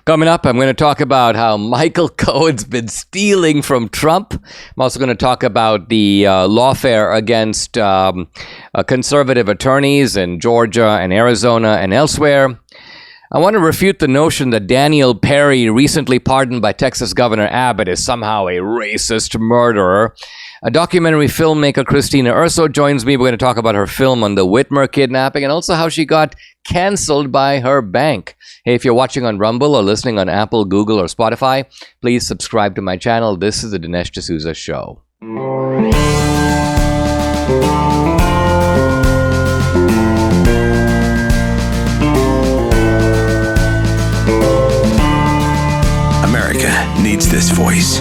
Coming up, I'm going to talk about how Michael Cohen's been stealing from Trump. I'm also going to talk about the lawfare against conservative attorneys in Georgia and Arizona and elsewhere. I want to refute the notion that Daniel Perry, recently pardoned by Texas Governor Abbott, is somehow a racist murderer. A documentary filmmaker, Christina Urso, joins me. We're going to talk about her film on the Whitmer kidnapping and also how she got canceled by her bank. Hey, if you're watching on Rumble or listening on Apple, Google, or Spotify, please subscribe to my channel. This is the Dinesh D'Souza Show. America needs this voice.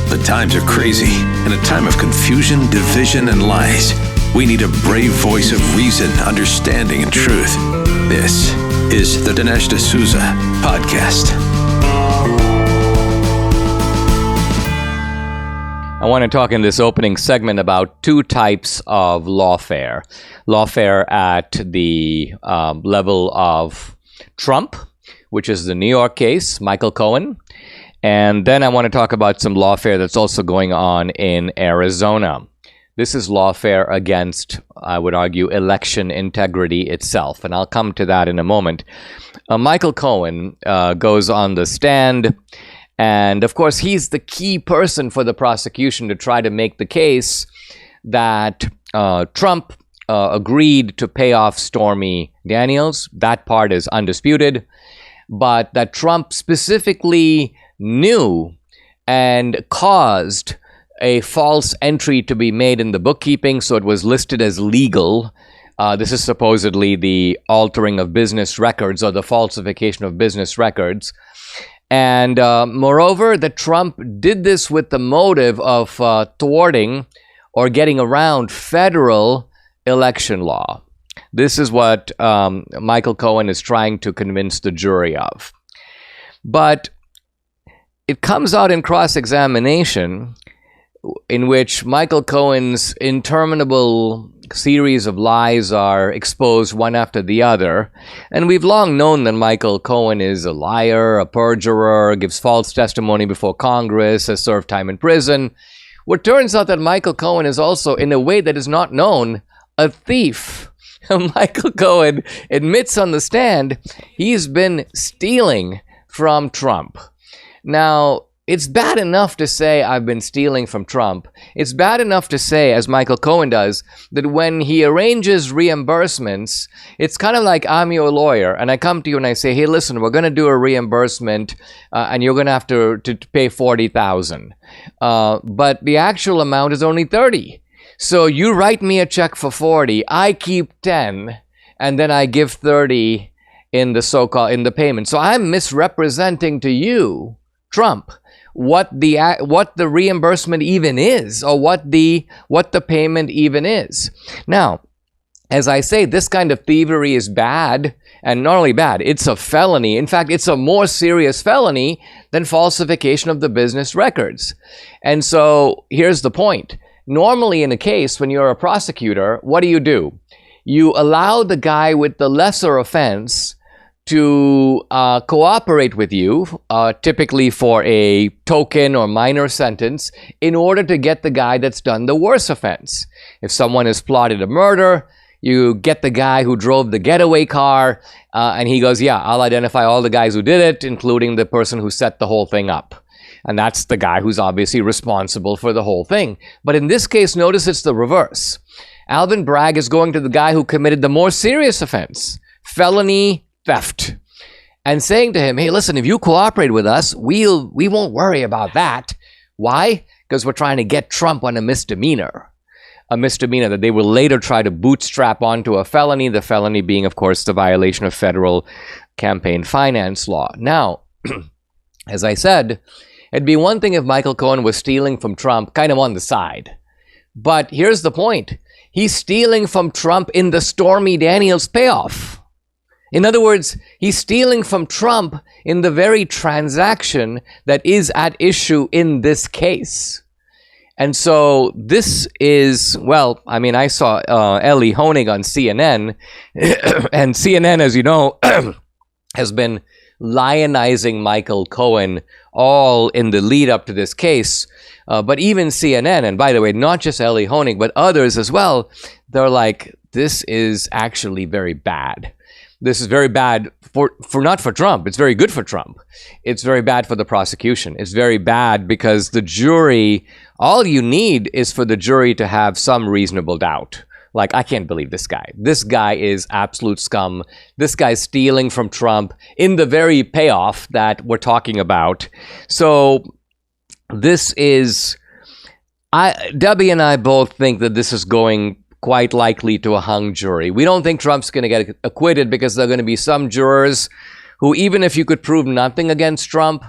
The times are crazy. In a time of confusion, division, and lies, we need a brave voice of reason, understanding, and truth. This is the Dinesh D'Souza Podcast. I want to talk in this opening segment about two types of lawfare. Lawfare at the level of Trump, which is the New York case, Michael Cohen. And then I want to talk about some lawfare that's also going on in Arizona. This is lawfare against, I would argue, election integrity itself. And I'll come to that in a moment. Michael Cohen goes on the stand. And of course, he's the key person for the prosecution to try to make the case that Trump agreed to pay off Stormy Daniels. That part is undisputed. But that Trump specifically knew and caused a false entry to be made in the bookkeeping, so it was listed as legal. This is supposedly the altering of business records or the falsification of business records. And moreover, that Trump did this with the motive of thwarting or getting around federal election law. This is what Michael Cohen is trying to convince the jury of. But it comes out in cross-examination in which Michael Cohen's interminable series of lies are exposed one after the other. And we've long known that Michael Cohen is a liar, a perjurer, gives false testimony before Congress, has served time in prison. Well, it turns out that Michael Cohen is also, in a way that is not known, a thief. Michael Cohen admits on the stand he's been stealing from Trump. Now, it's bad enough to say I've been stealing from Trump. It's bad enough to say, as Michael Cohen does, that when he arranges reimbursements, it's kind of like I'm your lawyer and I come to you and I say, hey, listen, we're going to do a reimbursement and you're going to have to pay $40,000. But the actual amount is only $30,000. So you write me a check for $40,000, I keep $10,000, and then I give $30,000 in the payment. So I'm misrepresenting to you, Trump, what the reimbursement even is, or what the payment even is. Now, as I say, this kind of thievery is bad, and not only bad, it's a felony. In fact, it's a more serious felony than falsification of the business records. And so here's the point. Normally in a case, when you're a prosecutor, what do? You allow the guy with the lesser offense to cooperate with you, typically for a token or minor sentence, in order to get the guy that's done the worse offense. If someone has plotted a murder, you get the guy who drove the getaway car, and he goes, yeah, I'll identify all the guys who did it, including the person who set the whole thing up. And that's the guy who's obviously responsible for the whole thing. But in this case, notice it's the reverse. Alvin Bragg is going to the guy who committed the more serious offense, felony theft, and saying to him, hey, listen, if you cooperate with us, we won't worry about that. Why? Because we're trying to get Trump on a misdemeanor that they will later try to bootstrap onto a felony, the felony being, of course, the violation of federal campaign finance law. Now, as I said, it'd be one thing if Michael Cohen was stealing from Trump kind of on the side. But here's the point. He's stealing from Trump in the Stormy Daniels payoff. In other words, he's stealing from Trump in the very transaction that is at issue in this case. And so this is, well, I mean, I saw Ellie Honig on CNN, and CNN, as you know, has been lionizing Michael Cohen all in the lead up to this case. But even CNN, and by the way, not just Ellie Honig, but others as well, they're like, this is actually very bad. This is very bad for not for Trump. It's very good for Trump. It's very bad for the prosecution. It's very bad because the jury, all you need is for the jury to have some reasonable doubt. Like, I can't believe this guy. This guy is absolute scum. This guy's stealing from Trump in the very payoff that we're talking about. So this is, Debbie and I both think that this is going quite likely to a hung jury. We don't think Trump's going to get acquitted because there are going to be some jurors who, even if you could prove nothing against Trump,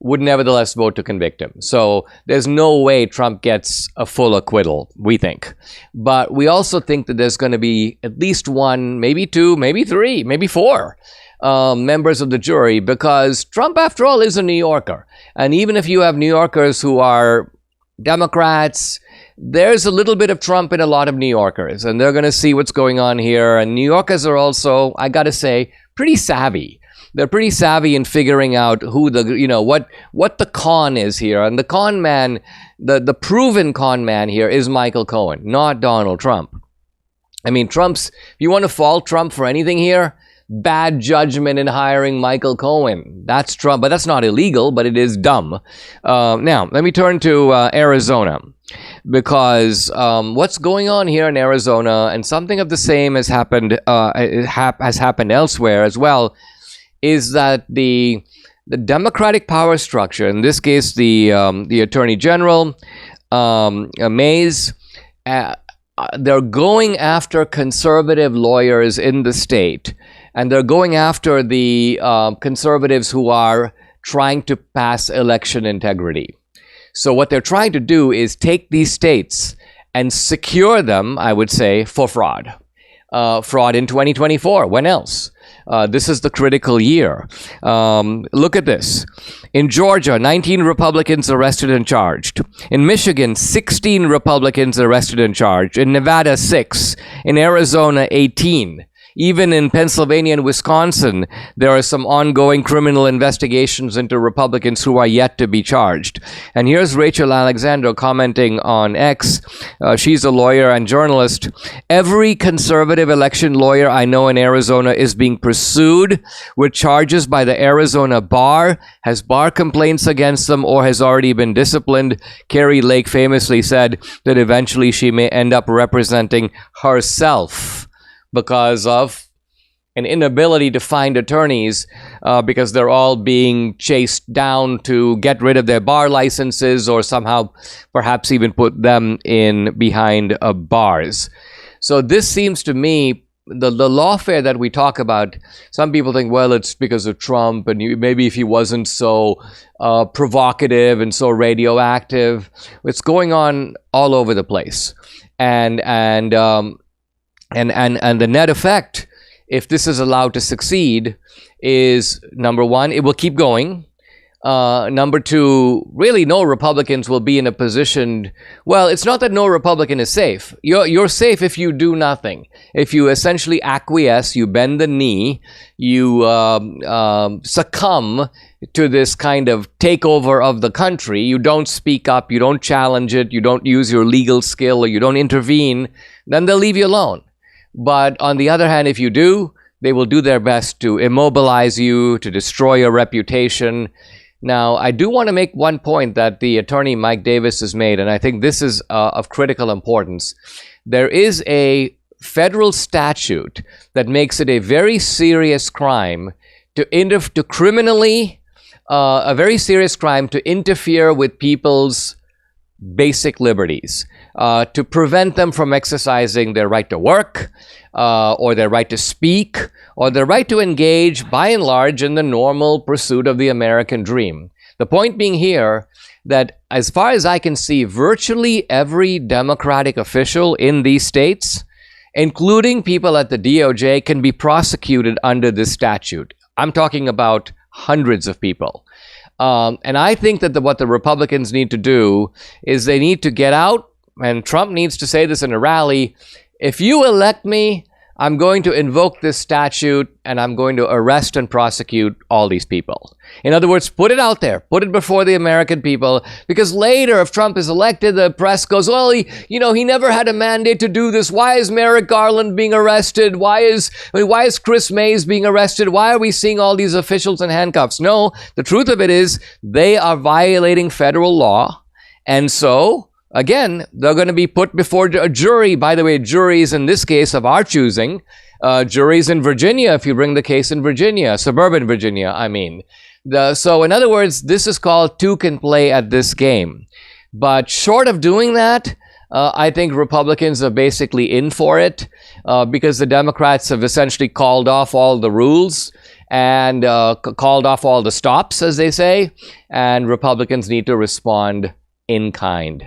would nevertheless vote to convict him. So there's no way Trump gets a full acquittal, we think. But we also think that there's going to be at least one, maybe two, maybe three, maybe four members of the jury, because Trump, after all, is a New Yorker. And even if you have New Yorkers who are Democrats, there's a little bit of Trump in a lot of New Yorkers, and they're going to see what's going on here. And New Yorkers are also, I got to say, pretty savvy. They're pretty savvy in figuring out who what the con is here. And the con man, the proven con man here is Michael Cohen, not Donald Trump. I mean, if you want to fault Trump for anything here, bad judgment in hiring Michael Cohen. That's Trump, but that's not illegal, but it is dumb. Now, let me turn to Arizona, because what's going on here in Arizona, and something of the same has happened elsewhere as well, is that the Democratic power structure, in this case, the Attorney General, Mays, they're going after conservative lawyers in the state, and they're going after the conservatives who are trying to pass election integrity. So what they're trying to do is take these states and secure them, I would say, for fraud. Fraud in 2024. When else? This is the critical year. Look at this. In Georgia, 19 Republicans arrested and charged. In Michigan, 16 Republicans arrested and charged. In Nevada, 6. In Arizona, 18. Even in Pennsylvania and Wisconsin, there are some ongoing criminal investigations into Republicans who are yet to be charged. And here's Rachel Alexander commenting on X. She's a lawyer and journalist. Every conservative election lawyer I know in Arizona is being pursued with charges by the Arizona bar, has bar complaints against them, or has already been disciplined. Carrie Lake famously said that eventually she may end up representing herself because of an inability to find attorneys, because they're all being chased down to get rid of their bar licenses, or somehow perhaps even put them in behind bars. So this seems to me, the lawfare that we talk about, some people think, well, it's because of Trump, and maybe if he wasn't so provocative and so radioactive. It's going on all over the place. And the net effect, if this is allowed to succeed, is, number one, it will keep going. Number two, really no Republicans will be in a position, well, it's not that no Republican is safe. You're safe if you do nothing. If you essentially acquiesce, you bend the knee, you succumb to this kind of takeover of the country, you don't speak up, you don't challenge it, you don't use your legal skill, or you don't intervene, then they'll leave you alone. But on the other hand, if you do, they will do their best to immobilize you, to destroy your reputation. Now, I do want to make one point that the attorney Mike Davis has made, and I think this is of critical importance. There is a federal statute that makes it a very serious crime a very serious crime to interfere with people's basic liberties, to prevent them from exercising their right to work, or their right to speak, or their right to engage, by and large, in the normal pursuit of the American dream. The point being here that, as far as I can see, virtually every Democratic official in these states, including people at the DOJ, can be prosecuted under this statute. I'm talking about hundreds of people. And I think that what the Republicans need to do is they need to get out, and Trump needs to say this in a rally, if you elect me, I'm going to invoke this statute and I'm going to arrest and prosecute all these people. In other words, put it out there, put it before the American people, because later, if Trump is elected, the press goes, well, he never had a mandate to do this. Why is Merrick Garland being arrested? Why is Chris Mays being arrested? Why are we seeing all these officials in handcuffs? No, the truth of it is they are violating federal law. And so, again, they're going to be put before a jury. By the way, juries in this case of our choosing, juries in Virginia, if you bring the case in Virginia, suburban Virginia, I mean. So in other words, this is called two can play at this game. But short of doing that, I think Republicans are basically in for it because the Democrats have essentially called off all the rules and called off all the stops, as they say, and Republicans need to respond in kind.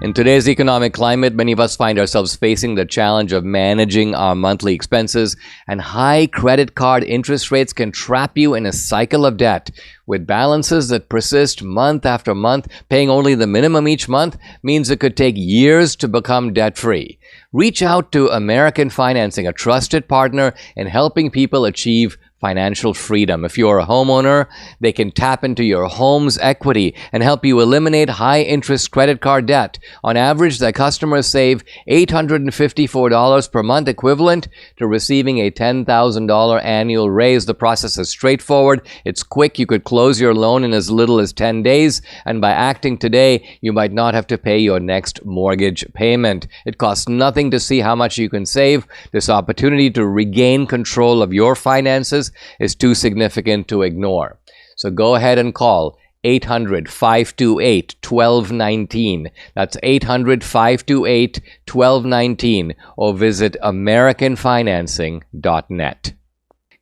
In today's economic climate, many of us find ourselves facing the challenge of managing our monthly expenses, and high credit card interest rates can trap you in a cycle of debt. With balances that persist month after month, paying only the minimum each month means it could take years to become debt-free. Reach out to American Financing, a trusted partner in helping people achieve financial freedom. If you're a homeowner, they can tap into your home's equity and help you eliminate high-interest credit card debt. On average, their customers save $854 per month, equivalent to receiving a $10,000 annual raise. The process is straightforward. It's quick. You could close your loan in as little as 10 days, and by acting today, you might not have to pay your next mortgage payment. It costs nothing to see how much you can save. This opportunity to regain control of your finances is too significant to ignore. So go ahead and call 800-528-1219. That's 800-528-1219, or visit AmericanFinancing.net.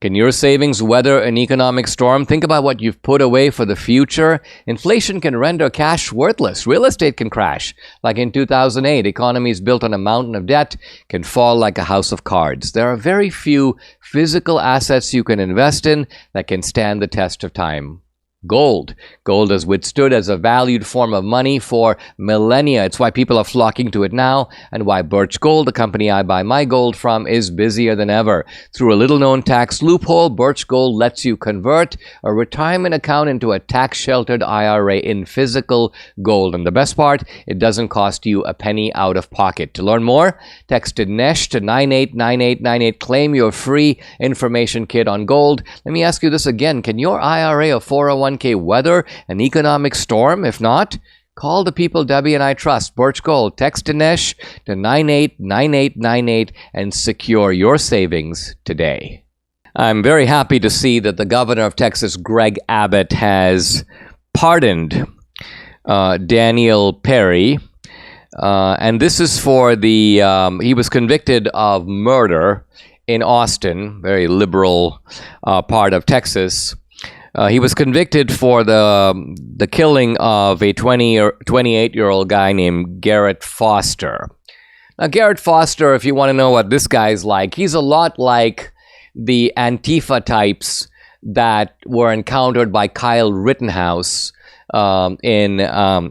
Can your savings weather an economic storm? Think about what you've put away for the future. Inflation can render cash worthless. Real estate can crash. Like in 2008, economies built on a mountain of debt can fall like a house of cards. There are very few physical assets you can invest in that can stand the test of time. Gold. Gold has withstood as a valued form of money for millennia. It's why people are flocking to it now, and why Birch Gold, the company I buy my gold from, is busier than ever. Through a little-known tax loophole, Birch Gold lets you convert a retirement account into a tax-sheltered IRA in physical gold. And the best part, it doesn't cost you a penny out of pocket. To learn more, text Dinesh to 989898. Claim your free information kit on gold. Let me ask you this again. Can your IRA or 401k weather an economic storm? If not, call the people Debbie and I trust. Birch Gold. Text Dinesh to 989898 and secure your savings today. I'm very happy to see that the governor of Texas, Greg Abbott, has pardoned Daniel Perry. And this is for he was convicted of murder in Austin, very liberal part of Texas. He was convicted for the killing of a 28-year-old guy named Garrett Foster. Now, Garrett Foster, if you want to know what this guy's like, he's a lot like the Antifa types that were encountered by Kyle Rittenhouse in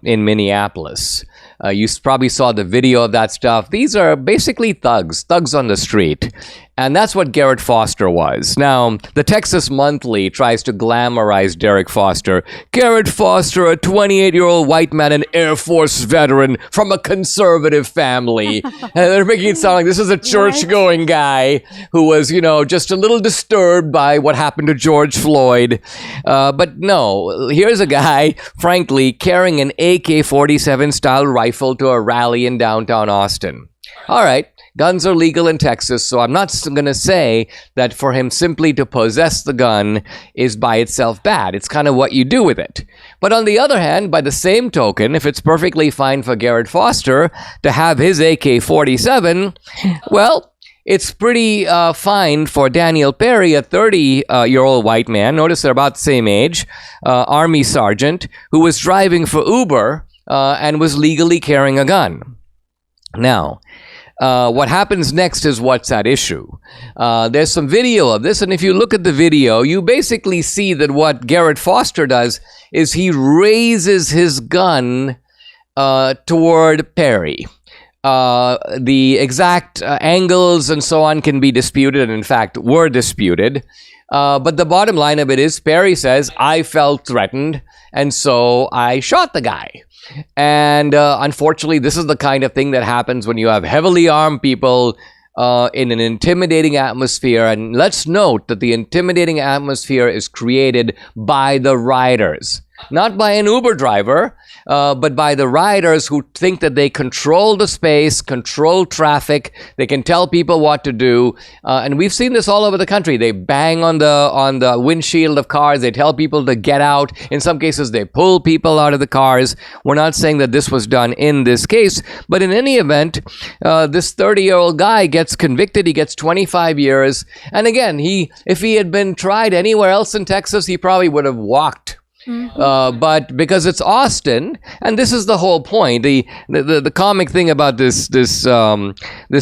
Minneapolis. You probably saw the video of that stuff. These are basically thugs on the street. And that's what Garrett Foster was. Now, the Texas Monthly tries to glamorize Derek Foster. Garrett Foster, a 28-year-old white man, an Air Force veteran from a conservative family. And they're making it sound like this is a church-going guy who was, just a little disturbed by what happened to George Floyd. But no, here's a guy, frankly, carrying an AK-47 style rifle to a rally in downtown Austin. All right. Guns are legal in Texas, so I'm not going to say that for him simply to possess the gun is by itself bad. It's kind of what you do with it. But on the other hand, by the same token, if it's perfectly fine for Garrett Foster to have his AK-47, well, it's pretty fine for Daniel Perry, a 30-year-old white man, notice they're about the same age, Army sergeant, who was driving for Uber and was legally carrying a gun. Now, what happens next is what's at issue. There's some video of this, and if you look at the video, you basically see that what Garrett Foster does is he raises his gun toward Perry. The exact angles and so on can be disputed, and in fact were disputed. But the bottom line of it is, Perry says, I felt threatened, and so I shot the guy. And unfortunately, this is the kind of thing that happens when you have heavily armed people in an intimidating atmosphere. And let's note that the intimidating atmosphere is created by the rioters, not by an Uber driver, but by the rioters who think that they control the space, control traffic, they can tell people what to do. And we've seen this all over the country. They bang on the windshield of cars, they tell people to get out. In some cases, they pull people out of the cars. We're not saying that this was done in this case, but in any event, this 30-year-old guy gets convicted. He gets 25 years. And again, if he had been tried anywhere else in Texas, he probably would have walked. But because it's Austin, and this is the whole point. The comic thing about this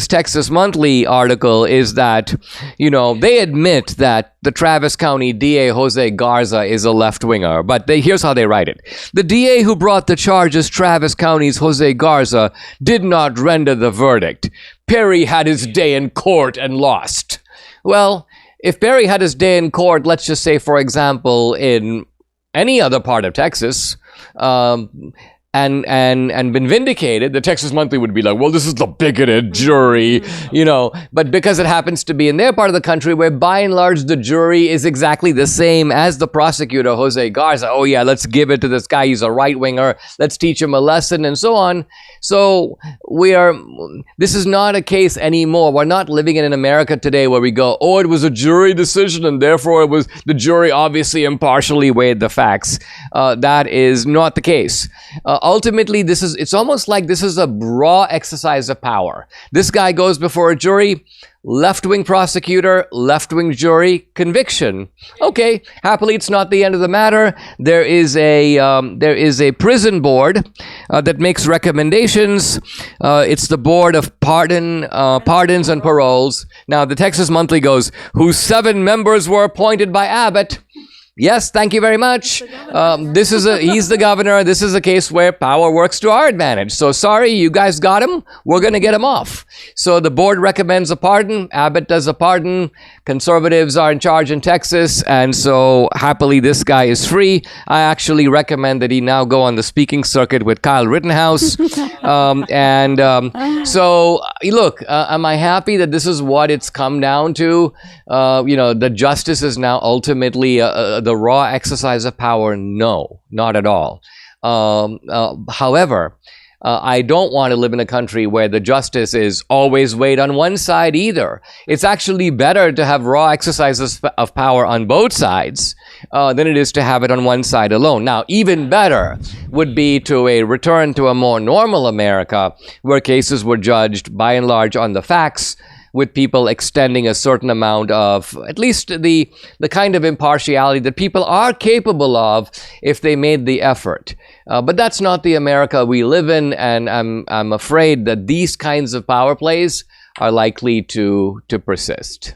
Texas Monthly article is that, they admit that the Travis County DA Jose Garza is a left-winger, but here's how they write it. The DA who brought the charges, Travis County's Jose Garza, did not render the verdict. Perry had his day in court and lost. Well, if Perry had his day in court, let's just say, for example, in any other part of Texas, and been vindicated, the Texas Monthly would be like, well, this is the bigoted jury, but because it happens to be in their part of the country where by and large the jury is exactly the same as the prosecutor, Jose Garza. Oh yeah, let's give it to this guy, he's a right-winger, let's teach him a lesson, and so on. So this is not a case anymore. We're not living in an America today where we go, oh, it was a jury decision and therefore the jury obviously impartially weighed the facts. That is not the case. Ultimately, it's almost like this is a raw exercise of power. This guy goes before a jury, left-wing prosecutor, left-wing jury, conviction. Okay, happily, it's not the end of the matter. There is a prison board that makes recommendations. It's the Board of Pardons and Paroles. Now, the Texas Monthly goes, whose 7 members were appointed by Abbott. Yes, thank you very much. He's the governor. This is a case where power works to our advantage. So sorry, you guys got him. We're going to get him off. So the board recommends a pardon. Abbott does a pardon. Conservatives are in charge in Texas. And so happily, this guy is free. I actually recommend that he now go on the speaking circuit with Kyle Rittenhouse. So look, am I happy that this is what it's come down to? The justice is now ultimately the raw exercise of power. No, not at all. However, I don't want to live in a country where the justice is always weighed on one side either. It's actually better to have raw exercises of power on both sides than it is to have it on one side alone. Now, even better would be to a return to a more normal America where cases were judged by and large on the facts, with people extending a certain amount of, at least the kind of impartiality that people are capable of if they made the effort. But that's not the America we live in, and I'm afraid that these kinds of power plays are likely to persist.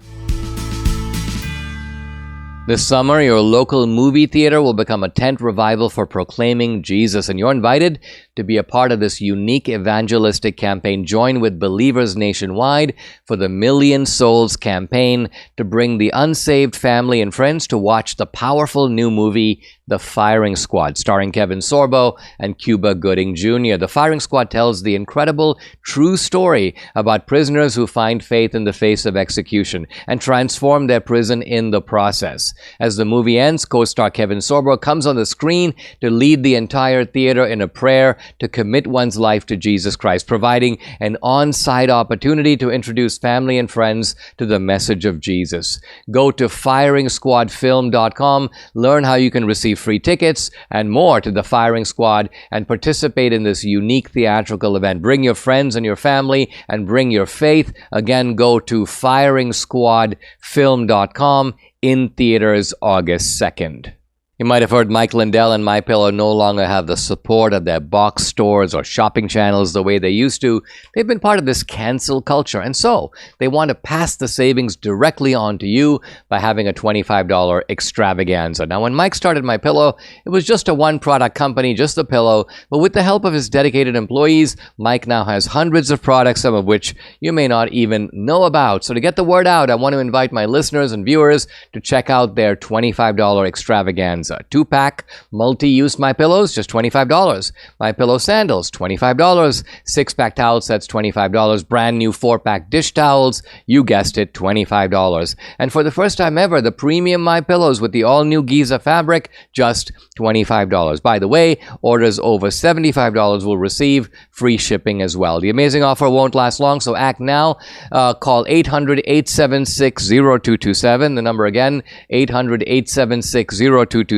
This summer, your local movie theater will become a tent revival for proclaiming Jesus, and you're invited to be a part of this unique evangelistic campaign. Join with believers nationwide for the Million Souls campaign to bring the unsaved family and friends to watch the powerful new movie, The Firing Squad, starring Kevin Sorbo and Cuba Gooding Jr. The Firing Squad tells the incredible, true story about prisoners who find faith in the face of execution and transform their prison in the process. As the movie ends, co-star Kevin Sorbo comes on the screen to lead the entire theater in a prayer to commit one's life to Jesus Christ, providing an on-site opportunity to introduce family and friends to the message of Jesus. Go to FiringSquadFilm.com, learn how you can receive free tickets and more to The Firing Squad, and participate in this unique theatrical event. Bring your friends and your family and bring your faith. Again, go to FiringSquadFilm.com, in theaters August 2nd. You might have heard Mike Lindell and MyPillow no longer have the support of their box stores or shopping channels the way they used to. They've been part of this cancel culture, and so they want to pass the savings directly on to you by having a $25 extravaganza. Now, when Mike started MyPillow, it was just a one-product company, just a pillow, but with the help of his dedicated employees, Mike now has hundreds of products, some of which you may not even know about. So to get the word out, I want to invite my listeners and viewers to check out their $25 extravaganza. 2-pack multi-use MyPillows, just $25. MyPillow sandals, $25. 6-pack towel sets, $25. Brand new 4-pack dish towels, you guessed it, $25. And for the first time ever, the premium MyPillows with the all-new Giza fabric, just $25. By the way, orders over $75 will receive free shipping as well. The amazing offer won't last long, so act now. Call 800-876-0227. The number again, 800-876-0227.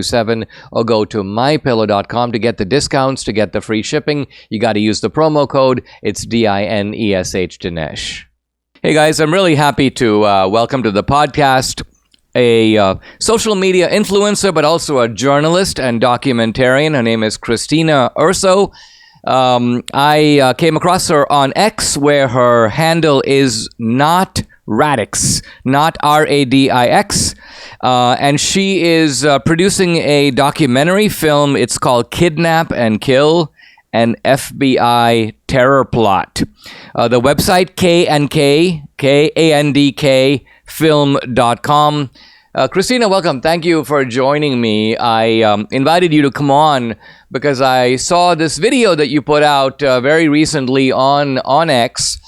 Or go to mypillow.com to get the discounts, to get the free shipping. You got to use the promo code. It's DINESH Dinesh. Hey guys, I'm really happy to welcome to the podcast a social media influencer, but also a journalist and documentarian. Her name is Christina Urso. I came across her on X, where her handle is not Radix, not RADIX. And she is producing a documentary film. It's called Kidnap and Kill, an FBI terror plot. The website, KandK film.com. Christina, welcome. Thank you for joining me. I invited you to come on because I saw this video that you put out very recently on X,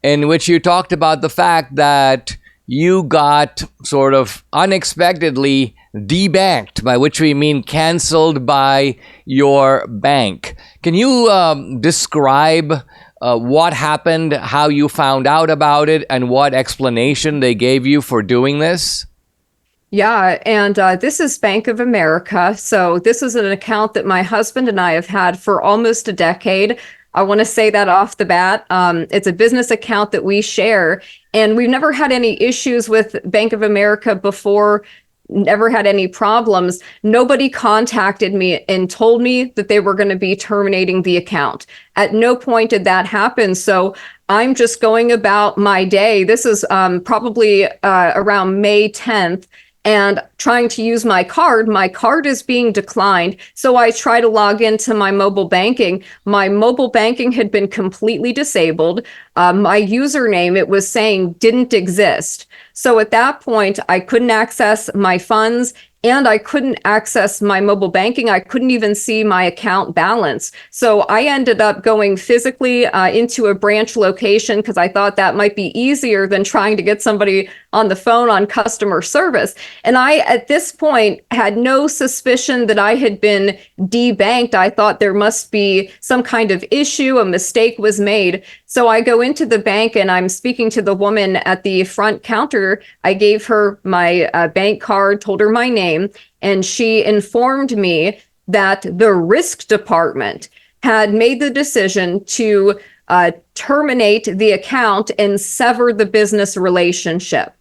in which you talked about the fact that you got sort of unexpectedly debanked, by which we mean canceled by your bank. Can you describe what happened, how you found out about it, and what explanation they gave you for doing this? Yeah, and this is Bank of America. So this is an account that my husband and I have had for almost a decade. I want to say that off the bat. It's a business account that we share, and we've never had any issues with Bank of America before, never had any problems. Nobody contacted me and told me that they were going to be terminating the account. At no point did that happen. So I'm just going about my day. This is probably around May 10th. And trying to use my card is being declined. So I try to log into my mobile banking. My mobile banking had been completely disabled. My username, it was saying didn't exist. So at that point, I couldn't access my funds and I couldn't access my mobile banking. I couldn't even see my account balance. So I ended up going physically into a branch location because I thought that might be easier than trying to get somebody on the phone on customer service. And I, at this point, had no suspicion that I had been debanked. I thought there must be some kind of issue, a mistake was made. So I go into the bank and I'm speaking to the woman at the front counter. I gave her my bank card, told her my name, and she informed me that the risk department had made the decision to terminate the account and sever the business relationship.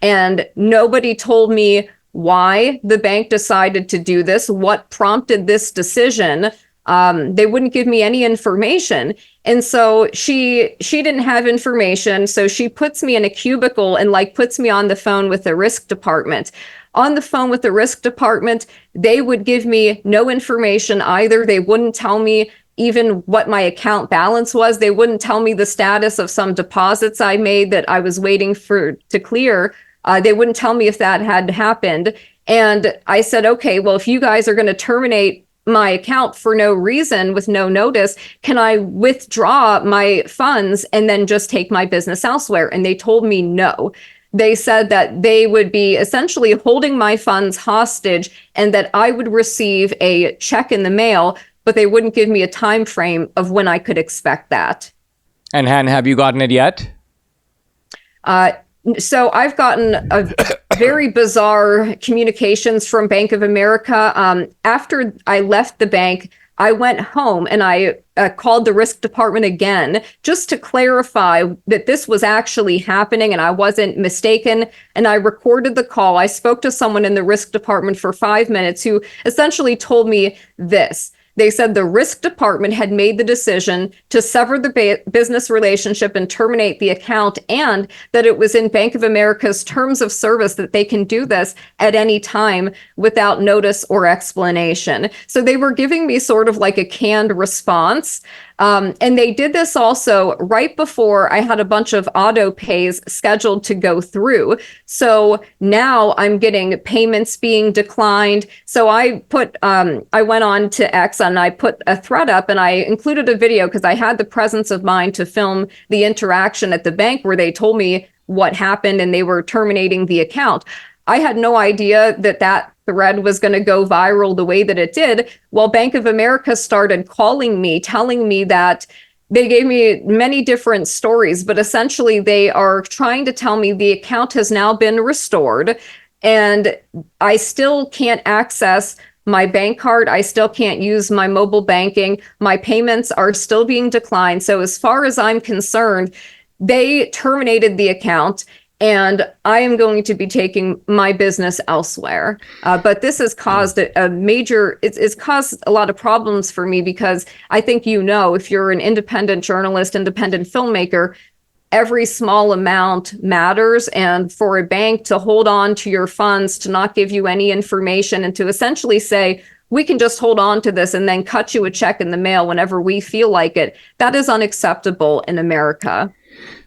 And nobody told me why the bank decided to do this, what prompted this decision. They wouldn't give me any information. And so she didn't have information. So she puts me in a cubicle and puts me on the phone with the risk department. On the phone with the risk department, they would give me no information either. They wouldn't tell me even what my account balance was. They wouldn't tell me the status of some deposits I made that I was waiting for to clear. They wouldn't tell me if that had happened. And I said, okay, well, if you guys are going to terminate my account for no reason with no notice, can I withdraw my funds and then just take my business elsewhere? And they told me no. They said that they would be essentially holding my funds hostage and that I would receive a check in the mail, but they wouldn't give me a time frame of when I could expect that. And Han, have you gotten it yet? So I've gotten a very bizarre communications from Bank of America. After I left the bank, I went home and I called the risk department again just to clarify that this was actually happening and I wasn't mistaken. And I recorded the call. I spoke to someone in the risk department for 5 minutes who essentially told me this. They said the risk department had made the decision to sever the business relationship and terminate the account, and that it was in Bank of America's terms of service that they can do this at any time without notice or explanation. So they were giving me sort of like a canned response. And they did this also right before I had a bunch of auto pays scheduled to go through. So now I'm getting payments being declined. So I went on to X and I put a thread up and I included a video because I had the presence of mind to film the interaction at the bank where they told me what happened and they were terminating the account. I had no idea that thread was going to go viral the way that it did. Well, Bank of America started calling me, telling me that they gave me many different stories, but essentially they are trying to tell me the account has now been restored and I still can't access my bank card. I still can't use my mobile banking. My payments are still being declined. So as far as I'm concerned, they terminated the account and I am going to be taking my business elsewhere. But this has caused it's caused a lot of problems for me because I think, if you're an independent journalist, independent filmmaker, every small amount matters. And for a bank to hold on to your funds, to not give you any information, and to essentially say, we can just hold on to this and then cut you a check in the mail whenever we feel like it, that is unacceptable in America.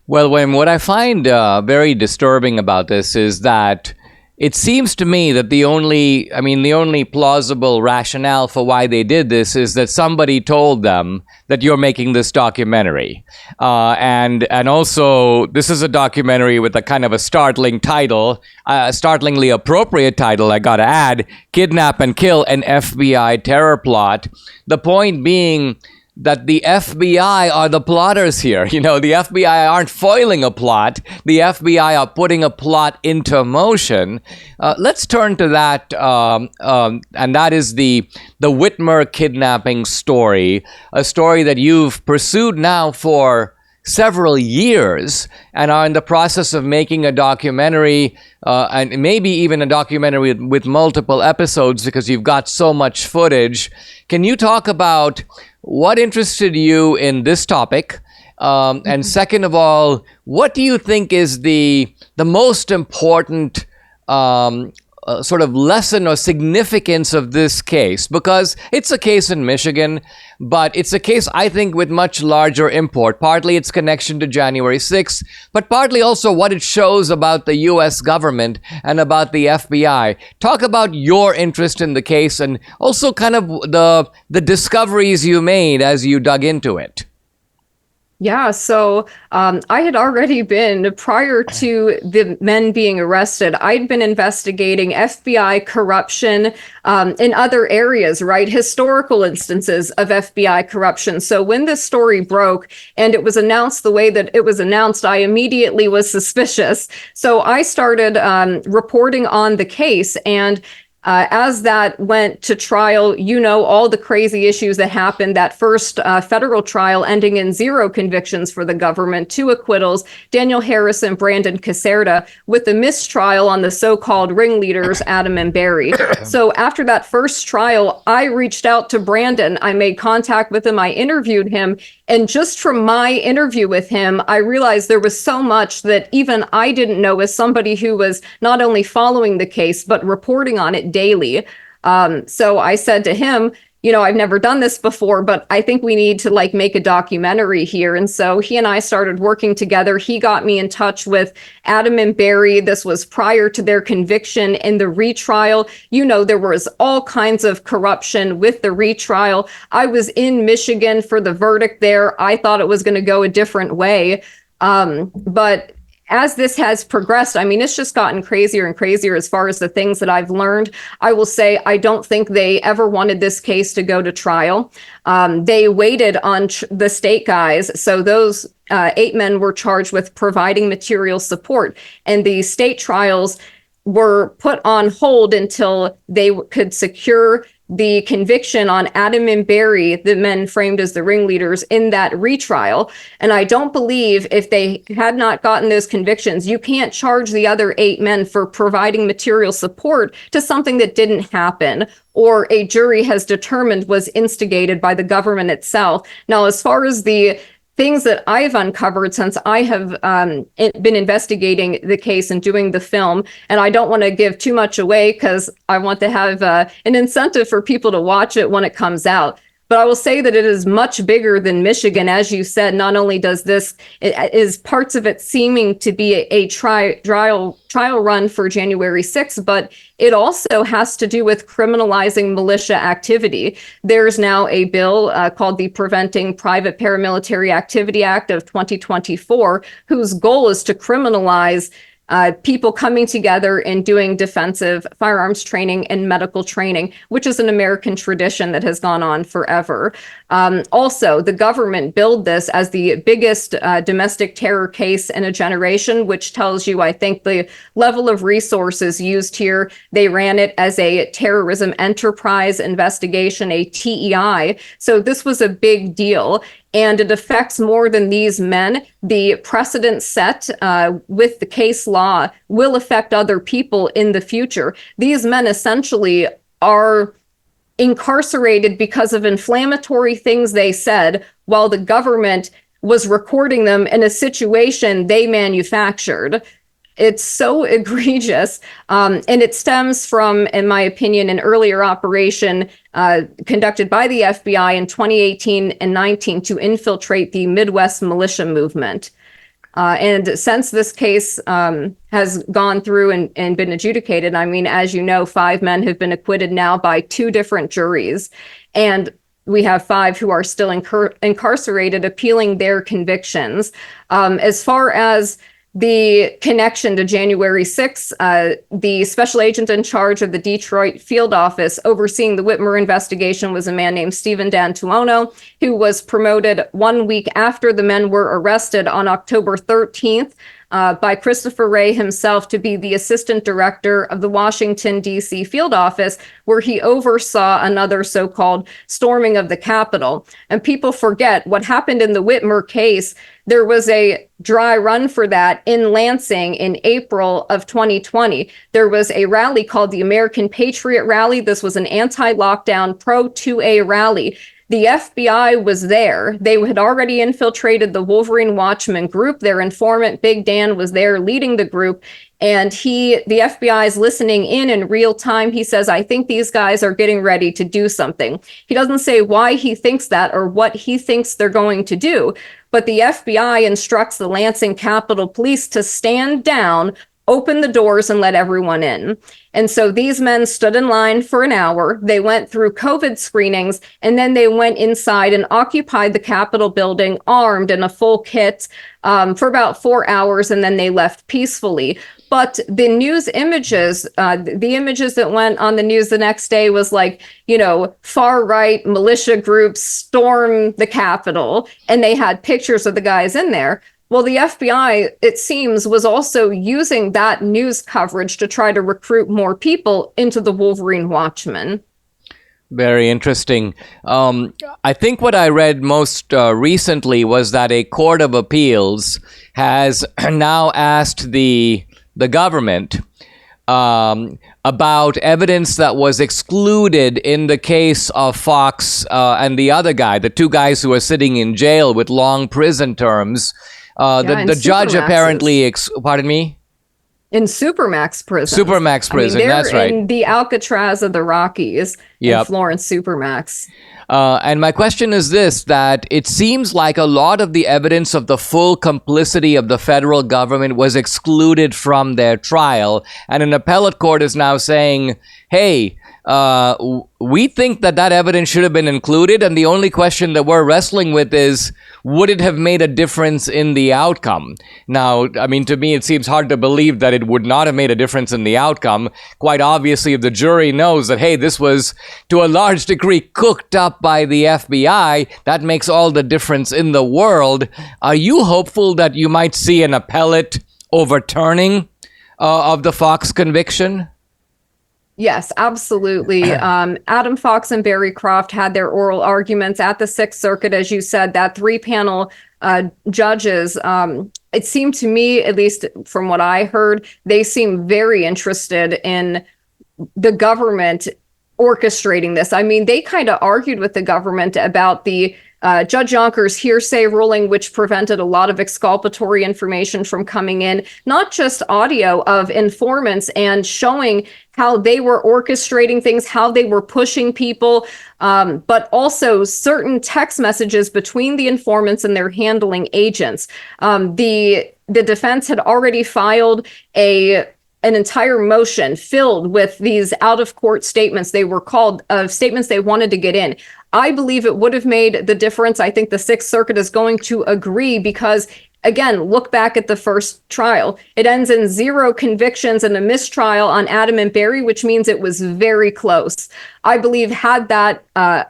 Well, Wim, what I find very disturbing about this is that it seems to me that the only plausible rationale for why they did this is that somebody told them that you're making this documentary. And also, this is a documentary with a kind of a startling title, startlingly appropriate title, I gotta add, Kidnap and Kill, an FBI Terror Plot. The point being that the FBI are the plotters here. The FBI aren't foiling a plot. The FBI are putting a plot into motion. Let's turn to that, and that is the Whitmer kidnapping story, a story that you've pursued now for several years and are in the process of making a documentary, and maybe even a documentary with multiple episodes because you've got so much footage. Can you talk about what interested you in this topic? And second of all, what do you think is the most important sort of lesson or significance of this case? Because it's a case in Michigan, but it's a case, I think, with much larger import. Partly its connection to January 6th, but partly also what it shows about the U.S. government and about the FBI. Talk about your interest in the case and also kind of the discoveries you made as you dug into it. Yeah, so I had already been, prior to the men being arrested, I'd been investigating FBI corruption in other areas, right? Historical instances of FBI corruption. So when this story broke and it was announced the way that it was announced, I immediately was suspicious. So I started reporting on the case, and as that went to trial, all the crazy issues that happened. That first federal trial ending in 0 convictions for the government, 2 acquittals, Daniel Harris and Brandon Caserta, with the mistrial on the so-called ringleaders, Adam and Barry. So after that first trial, I reached out to Brandon. I made contact with him. I interviewed him. And just from my interview with him, I realized there was so much that even I didn't know as somebody who was not only following the case, but reporting on it daily. So I said to him, I've never done this before, but I think we need to make a documentary here. And so he and I started working together. He got me in touch with Adam and Barry. This was prior to their conviction in the retrial. There was all kinds of corruption with the retrial. I was in Michigan for the verdict there. I thought it was going to go a different way. But as this has progressed, it's just gotten crazier and crazier as far as the things that I've learned. I will say I don't think they ever wanted this case to go to trial. They waited on the state guys. So those 8 men were charged with providing material support, and the state trials were put on hold until they could secure the conviction on Adam and Barry, the men framed as the ringleaders in that retrial. And I don't believe if they had not gotten those convictions, you can't charge the other 8 men for providing material support to something that didn't happen, or a jury has determined was instigated by the government itself. Now, as far as the things that I've uncovered since I have been investigating the case and doing the film, and I don't want to give too much away because I want to have an incentive for people to watch it when it comes out. But I will say that it is much bigger than Michigan. As you said, not only does this, it is parts of it seeming to be a trial run for January 6th, but it also has to do with criminalizing militia activity. There's now a bill called the Preventing Private Paramilitary Activity Act of 2024, whose goal is to criminalize people coming together and doing defensive firearms training and medical training, which is an American tradition that has gone on forever. Also, the government billed this as the biggest domestic terror case in a generation, which tells you, I think, the level of resources used here. They ran it as a terrorism enterprise investigation, a TEI. So this was a big deal. And it affects more than these men. The precedent set with the case law will affect other people in the future. These men essentially are incarcerated because of inflammatory things they said while the government was recording them in a situation they manufactured. It's so egregious, and it stems from, in my opinion, an earlier operation conducted by the FBI in 2018 and 19 to infiltrate the Midwest militia movement. And since this case has gone through and been adjudicated, I mean, as you know, 5 men have been acquitted now by 2 different juries, and we have 5 who are still incarcerated appealing their convictions. As far as the connection to January 6th, the special agent in charge of the Detroit field office overseeing the Whitmer investigation was a man named Stephen D'Antuono, who was promoted 1 week after the men were arrested on October 13th by Christopher Wray himself to be the assistant director of the Washington, D.C. field office, where he oversaw another so-called storming of the Capitol. And people forget what happened in the Whitmer case. There was a dry run for that in Lansing in April of 2020. There was a rally called the American Patriot Rally. This was an anti-lockdown pro-2A rally. The FBI was there. They had already infiltrated the Wolverine Watchman group. Their informant, Big Dan, was there leading the group. And the FBI is listening in real time. He says, I think these guys are getting ready to do something. He doesn't say why he thinks that or what he thinks they're going to do. But the FBI instructs the Lansing Capitol Police to stand down, open the doors, and let everyone in. And so these men stood in line for an hour. They went through COVID screenings, and then they went inside and occupied the Capitol building armed in a full kit for about 4 hours, and then they left peacefully. But the news images, the images that went on the news the next day was like, you know, far-right militia groups storm the Capitol, and they had pictures of the guys in there. Well, the FBI, it seems, was also using that news coverage to try to recruit more people into the Wolverine Watchman. Very interesting. I think what I read most recently was that a court of appeals has now asked the government about evidence that was excluded in the case of Fox and the other guy, the 2 guys who were sitting in jail with long prison terms. The judge apparently, pardon me? In Supermax prison. Supermax prison, I mean, that's right. In the Alcatraz of the Rockies in Florence Supermax. And my question is this, that it seems like a lot of the evidence of the full complicity of the federal government was excluded from their trial. And an appellate court is now saying, hey, we think that evidence should have been included. And the only question that we're wrestling with is, would it have made a difference in the outcome? Now, I mean, to me, it seems hard to believe that it would not have made a difference in the outcome. Quite obviously, if the jury knows that, hey, this was to a large degree cooked up by the FBI, that makes all the difference in the world. Are you hopeful that you might see an appellate overturning of the Fox conviction? Yes, absolutely. Adam Fox and Barry Croft had their oral arguments at the Sixth Circuit, as you said, that three-panel judges. It seemed to me, at least from what I heard, they seem very interested in the government orchestrating this. I mean, they kind of argued with the government about the Judge Yonkers hearsay ruling, which prevented a lot of exculpatory information from coming in, not just audio of informants and showing how they were orchestrating things, how they were pushing people, but also certain text messages between the informants and their handling agents. The defense had already filed an entire motion filled with these out-of-court statements. They were called statements they wanted to get in. I believe it would have made the difference. I think the Sixth Circuit is going to agree because, again, look back at the first trial. It ends in 0 convictions and a mistrial on Adam and Barry, which means it was very close. I believe had that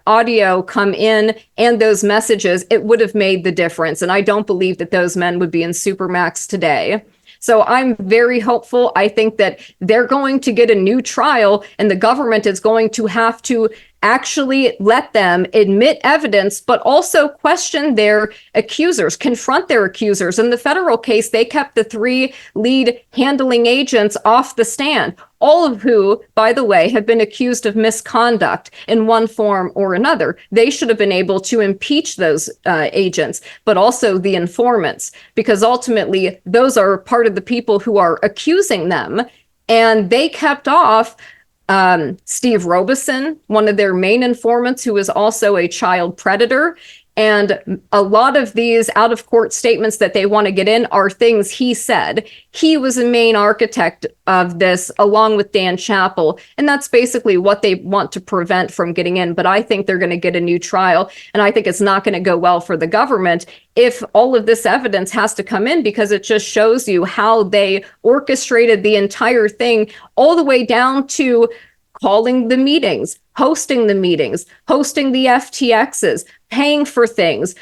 audio come in and those messages, it would have made the difference. And I don't believe that those men would be in Supermax today. So I'm very hopeful. I think that they're going to get a new trial and the government is going to have to actually let them admit evidence, but also question their accusers, confront their accusers. In the federal case, they kept the 3 lead handling agents off the stand, all of who, by the way, have been accused of misconduct in one form or another. They should have been able to impeach those agents, but also the informants, because ultimately those are part of the people who are accusing them. And they kept off Steve Robeson, one of their main informants, who is also a child predator. And a lot of these out-of-court statements that they want to get in are things he said. He was a main architect of this, along with Dan Chappell. And that's basically what they want to prevent from getting in. But I think they're going to get a new trial. And I think it's not going to go well for the government if all of this evidence has to come in, because it just shows you how they orchestrated the entire thing, all the way down to calling the meetings, hosting the meetings, hosting the FTXs, paying for things,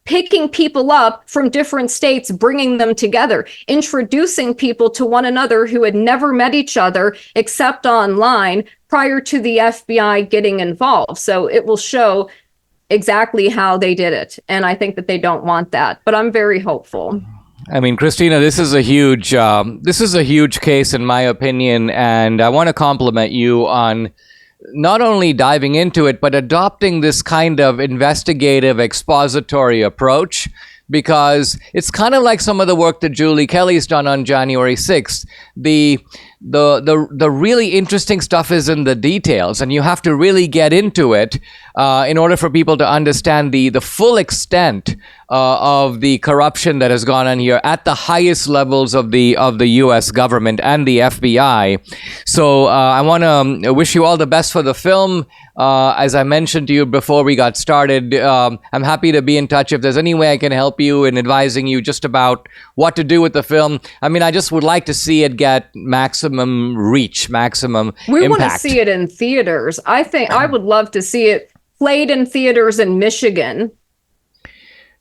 picking people up from different states, bringing them together, introducing people to one another who had never met each other except online prior to the FBI getting involved. So it will show exactly how they did it. And I think that they don't want that, but I'm very hopeful. I mean, Christina, this is a huge case in my opinion, and I want to compliment you on not only diving into it, but adopting this kind of investigative, expository approach, because it's kind of like some of the work that Julie Kelly's done on January 6th. The really interesting stuff is in the details, and you have to really get into it in order for people to understand the full extent of the corruption that has gone on here at the highest levels of the U.S. government and the FBI. So I want to wish you all the best for the film. As I mentioned to you before we got started, I'm happy to be in touch if there's any way I can help you in advising you just about what to do with the film. I mean, I just would like to see it get maximum reach, maximum We impact. want to see it in theaters. I think I would love to see it played in theaters in Michigan.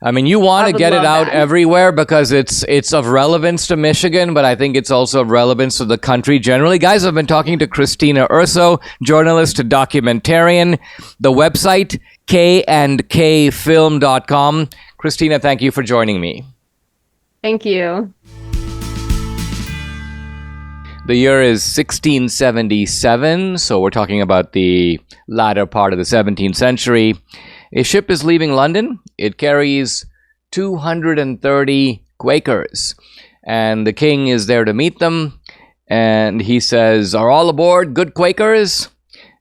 I mean, you want to get it out that. everywhere because it's of relevance to Michigan, but I think it's also of relevance to the country generally. Guys, I've been talking to Christina Urso, journalist, documentarian. The website, kandkfilm.com. Christina, thank you for joining me. Thank you. The year is 1677, so we're talking about the latter part of the 17th century. A ship is leaving London. It carries 230 Quakers, and the king is there to meet them. And he says, "Are all aboard, good Quakers?"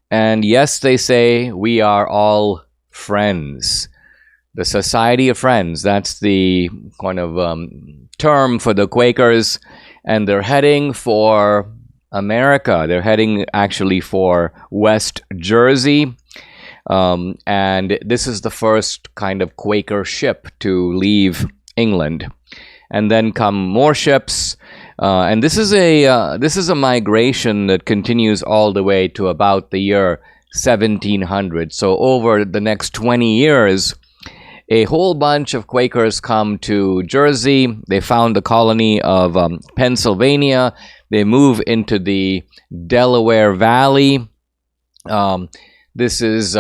And yes, they say, "We are all friends." The Society of Friends, that's the kind of term for the Quakers. And they're heading for America. They're heading actually for West Jersey. And this is the first kind of Quaker ship to leave England. And then come more ships. And this is a migration that continues all the way to about the year 1700. So over the next 20 years, a whole bunch of Quakers come to Jersey. They found the colony of Pennsylvania. They move into the Delaware Valley. This is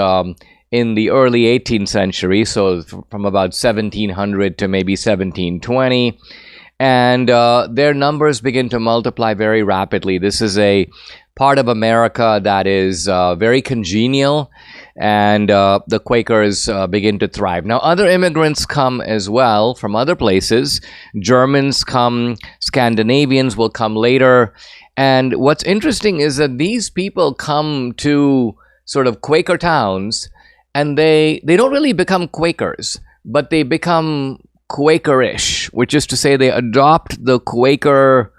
in the early 18th century, so from about 1700 to maybe 1720. And their numbers begin to multiply very rapidly. This is a part of America that is very congenial, and the Quakers begin to thrive. Now, other immigrants come as well from other places. Germans come, Scandinavians will come later. And what's interesting is that these people come to sort of Quaker towns, and they don't really become Quakers, but they become Quakerish, which is to say they adopt the Quaker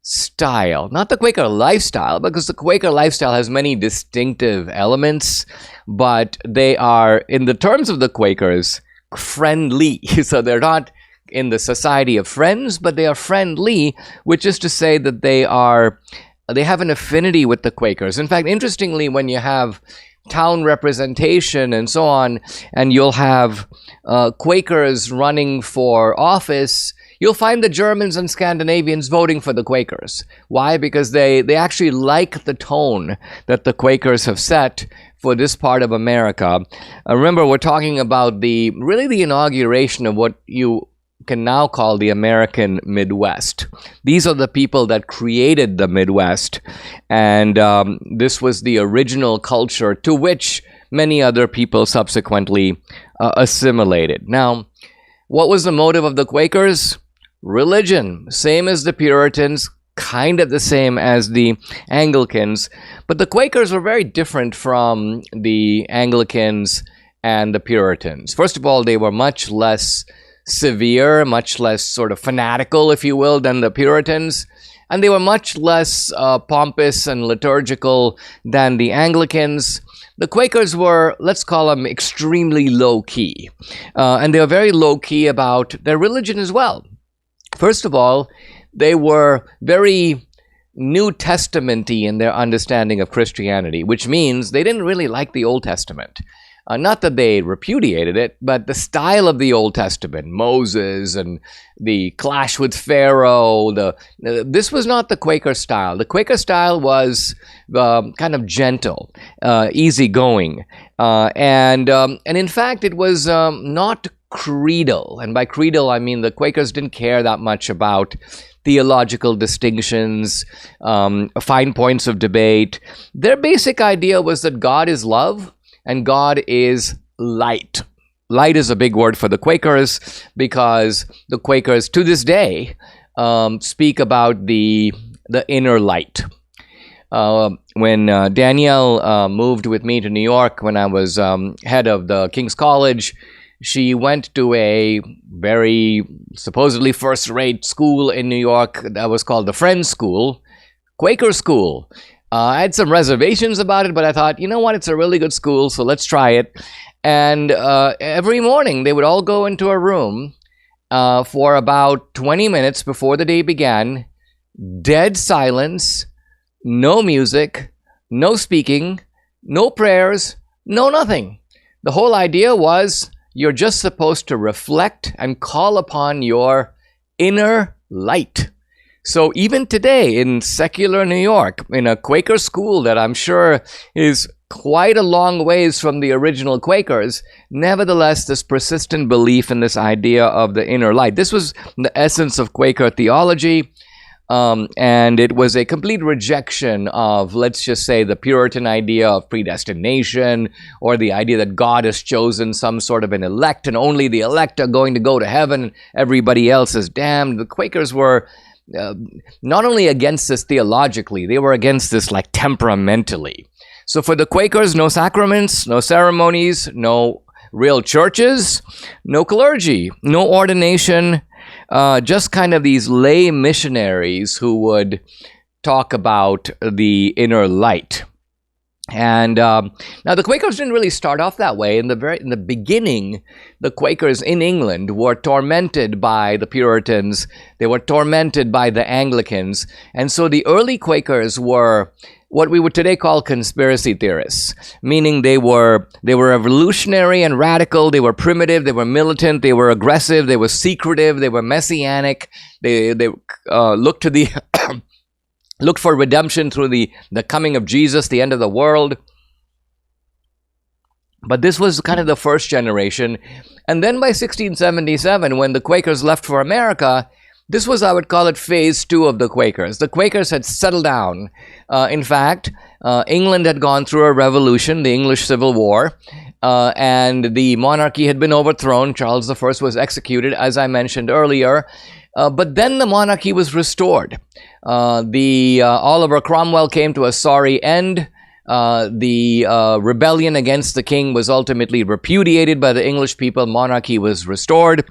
style, not the Quaker lifestyle, because the Quaker lifestyle has many distinctive elements, but they are, in the terms of the Quakers, friendly. So they're not in the society of friends, but they are friendly, which is to say that they have an affinity with the Quakers. In fact, interestingly, when you have town representation and so on, and you'll have Quakers running for office, you'll find the Germans and Scandinavians voting for the Quakers. Why? Because they actually like the tone that the Quakers have set for this part of America. Remember, we're talking about the inauguration of what you can now call the American Midwest. These are the people that created the Midwest, and this was the original culture to which many other people subsequently assimilated. Now, what was the motive of the Quakers? Religion, same as the Puritans, kind of the same as the Anglicans, but the Quakers were very different from the Anglicans and the Puritans. First of all, they were much less severe, much less sort of fanatical, if you will, than the Puritans. And they were much less pompous and liturgical than the Anglicans. The Quakers were, let's call them, extremely low-key. And they were very low-key about their religion as well. First of all, they were very New Testament-y in their understanding of Christianity, which means they didn't really like the Old Testament. Not that they repudiated it, but the style of the Old Testament, Moses and the clash with Pharaoh, this was not the Quaker style. The Quaker style was kind of gentle, easygoing, and in fact, it was not creedal. And by creedal, I mean the Quakers didn't care that much about theological distinctions, fine points of debate. Their basic idea was that God is love, and God is light. Light is a big word for the Quakers, because the Quakers, to this day, speak about the inner light. When Danielle moved with me to New York when I was head of the King's College, she went to a very supposedly first-rate school in New York that was called the Friends School, Quaker school. I had some reservations about it, but I thought, you know what, it's a really good school, so let's try it. And every morning, they would all go into a room for about 20 minutes before the day began, dead silence, no music, no speaking, no prayers, no nothing. The whole idea was you're just supposed to reflect and call upon your inner light. So even today in secular New York, in a Quaker school that I'm sure is quite a long ways from the original Quakers, nevertheless, this persistent belief in this idea of the inner light. This was the essence of Quaker theology, and it was a complete rejection of, let's just say, the Puritan idea of predestination, or the idea that God has chosen some sort of an elect, and only the elect are going to go to heaven, everybody else is damned. The Quakers were not only against this theologically, they were against this like temperamentally. So for the Quakers, no sacraments, no ceremonies, no real churches, no clergy, no ordination, just kind of these lay missionaries who would talk about the inner light. And now the Quakers didn't really start off that way. In the beginning, the Quakers in England were tormented by the Puritans. They were tormented by the Anglicans. And so the early Quakers were what we would today call conspiracy theorists, meaning they were revolutionary and radical, they were primitive, they were militant, they were aggressive, they were secretive, they were messianic, they looked to the looked for redemption through the coming of Jesus, the end of the world. But this was kind of the first generation. And then by 1677, when the Quakers left for America, this was, I would call it, phase two of the Quakers. The Quakers had settled down. In fact, England had gone through a revolution, the English Civil War, and the monarchy had been overthrown. Charles I was executed, as I mentioned earlier. But then the monarchy was restored. Oliver Cromwell came to a sorry end. The rebellion against the king was ultimately repudiated by the English people. Monarchy was restored.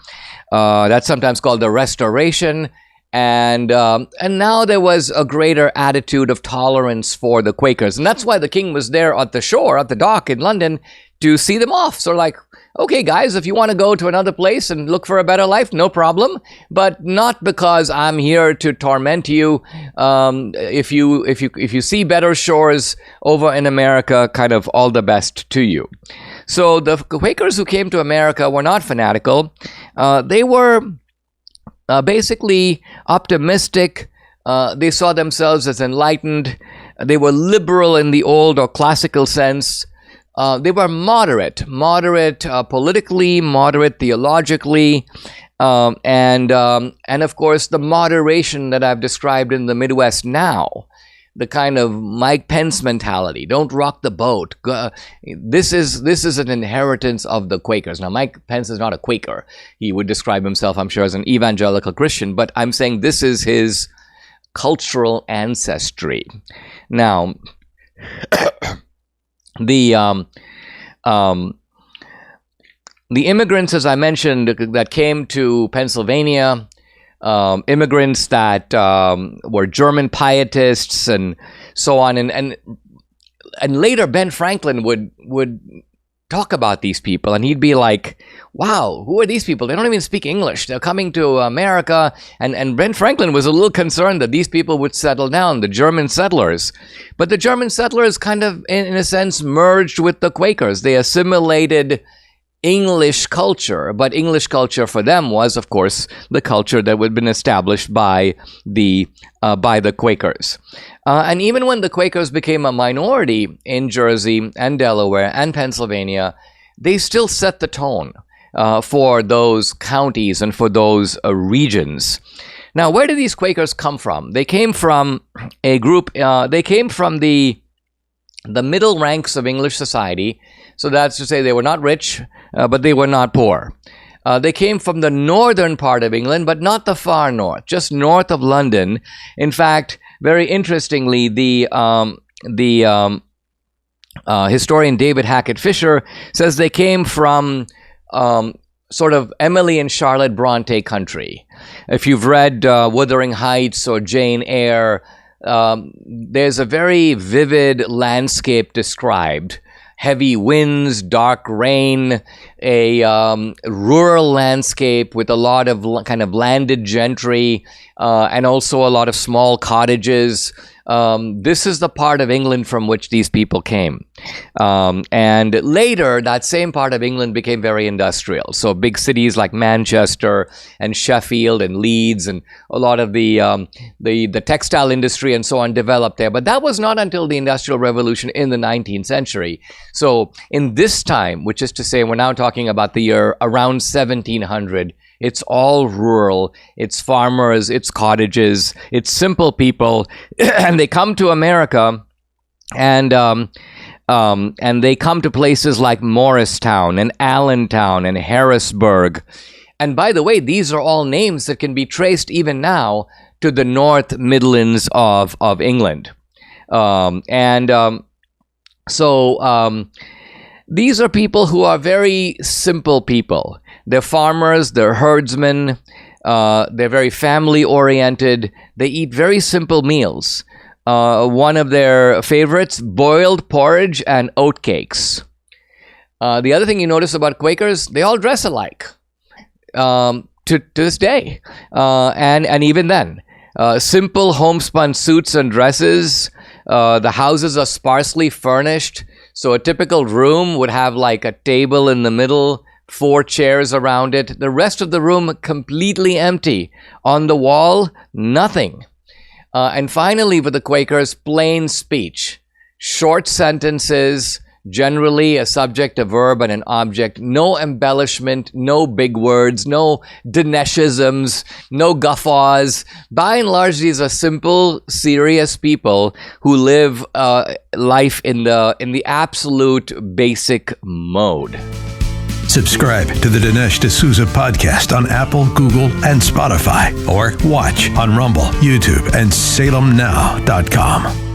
That's sometimes called the Restoration. And now there was a greater attitude of tolerance for the Quakers. And that's why the king was there at the shore, at the dock in London, to see them off. So like, okay, guys, if you want to go to another place and look for a better life, no problem. But not because I'm here to torment you. If you see better shores over in America, kind of all the best to you. So the Quakers who came to America were not fanatical. They were basically optimistic. They saw themselves as enlightened. They were liberal in the old or classical sense. They were moderate politically, moderate theologically, and of course the moderation that I've described in the Midwest now, the kind of Mike Pence mentality. Don't rock the boat. This is an inheritance of the Quakers. Now, Mike Pence is not a Quaker. He would describe himself, I'm sure, as an evangelical Christian, but I'm saying this is his cultural ancestry. Now, the immigrants, as I mentioned, that came to Pennsylvania, immigrants that were German pietists and so on, and later Ben Franklin would talk about these people, and he'd be like, wow, who are these people? They don't even speak English. They're coming to America. And Ben Franklin was a little concerned that these people would settle down, the German settlers. But the German settlers kind of, in a sense, merged with the Quakers. They assimilated English culture, but English culture for them was, of course, the culture that had been established by the Quakers. And even when the Quakers became a minority in Jersey and Delaware and Pennsylvania, they still set the tone for those counties and for those regions. Now, where did these Quakers come from? They came from a group. They came from the middle ranks of English society. So that's to say they were not rich, but they were not poor. They came from the northern part of England, but not the far north, just north of London. In fact, very interestingly, the historian David Hackett Fisher says they came from sort of Emily and Charlotte Bronte country. If you've read Wuthering Heights or Jane Eyre, there's a very vivid landscape described. Heavy winds, dark rain, a rural landscape with a lot of kind of landed gentry, and also a lot of small cottages. This is the part of England from which these people came. And later, that same part of England became very industrial. So big cities like Manchester and Sheffield and Leeds and a lot of the textile industry and so on developed there. But that was not until the Industrial Revolution in the 19th century. So in this time, which is to say, we're now talking about the year around 1700, it's all rural, it's farmers, it's cottages, it's simple people, and they come to America, and they come to places like Morristown and Allentown and Harrisburg. And by the way, these are all names that can be traced even now to the North Midlands of England. These are people who are very simple people. They're farmers, they're herdsmen, they're very family-oriented. They eat very simple meals. One of their favorites, boiled porridge and oatcakes. The other thing you notice about Quakers, they all dress alike to this day. And even then, simple homespun suits and dresses. The houses are sparsely furnished. So a typical room would have like a table in the middle, 4 chairs around it. The rest of the room completely empty. On the wall, nothing. And finally, for the Quakers, plain speech. Short sentences, generally a subject, a verb, and an object. No embellishment, no big words, no Dineshisms, no guffaws. By and large, these are simple, serious people who live life in the absolute basic mode. Subscribe to the Dinesh D'Souza podcast on Apple, Google, and Spotify, or watch on Rumble, YouTube, and SalemNow.com.